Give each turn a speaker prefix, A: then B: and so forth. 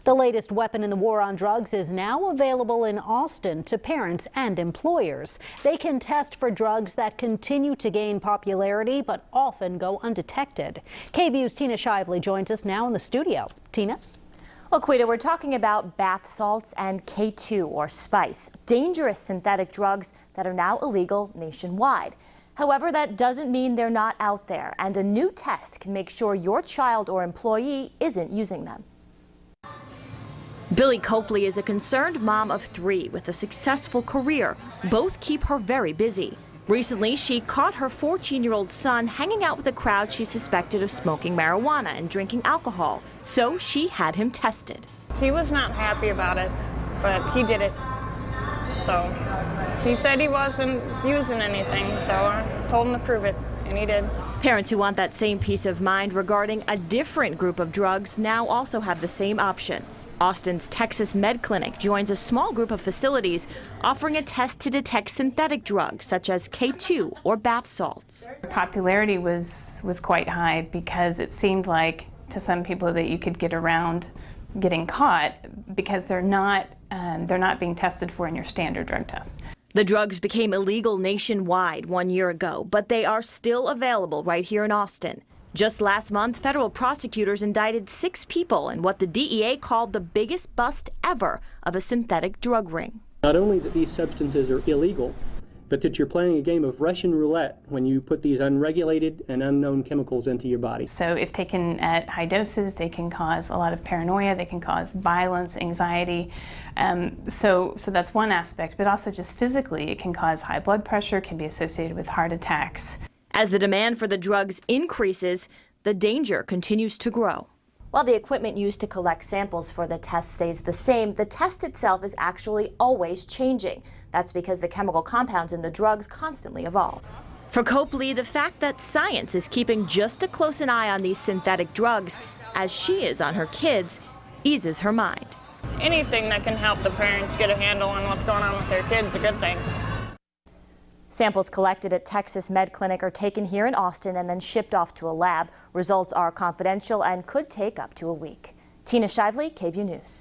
A: The latest weapon in the war on drugs is now available in Austin to parents and employers. They can test for drugs that continue to gain popularity but often go undetected. KVU's Tina Shively joins us now in the studio. Tina?
B: Well, Quita, we're talking about bath salts and K2 or spice, dangerous synthetic drugs that are now illegal nationwide. However, that doesn't mean they're not out there, and a new test can make sure your child or employee isn't using them. Billy Copley is a concerned mom of 3 with a successful career. Both keep her very busy. Recently, she caught her 14-year-old son hanging out with a crowd she suspected of smoking marijuana and drinking alcohol. So she had him tested.
C: He was not happy about it, but he did it. So he said he wasn't using anything, so I told him to prove it, and he did.
B: Parents who want that same peace of mind regarding a different group of drugs now also have the same option. Austin's Texas Med Clinic joins a small group of facilities offering a test to detect synthetic drugs such as K2 or bath salts.
D: The popularity was quite high because it seemed like to some people that you could get around getting caught because they're not being tested for in your standard drug test.
B: The drugs became illegal nationwide 1 year ago, but they are still available right here in Austin. Just last month, federal prosecutors indicted 6 people in what the DEA called the biggest bust ever of a synthetic drug ring.
E: Not only that these substances are illegal, but that you're playing a game of Russian roulette when you put these unregulated and unknown chemicals into your body.
D: So if taken at high doses, they can cause a lot of paranoia, they can cause violence, anxiety. So that's one aspect, but also just physically, it can cause high blood pressure, can be associated with heart attacks.
B: As the demand for the drugs increases, the danger continues to grow. While the equipment used to collect samples for the test stays the same, the test itself is actually always changing. That's because the chemical compounds in the drugs constantly evolve. For Copley, the fact that science is keeping just as close an eye on these synthetic drugs as she is on her kids eases her mind.
C: Anything that can help the parents get a handle on what's going on with their kids is a good thing.
B: Samples collected at Texas Med Clinic are taken here in Austin and then shipped off to a lab. Results are confidential and could take up to a week. Tina Shively, KVU News.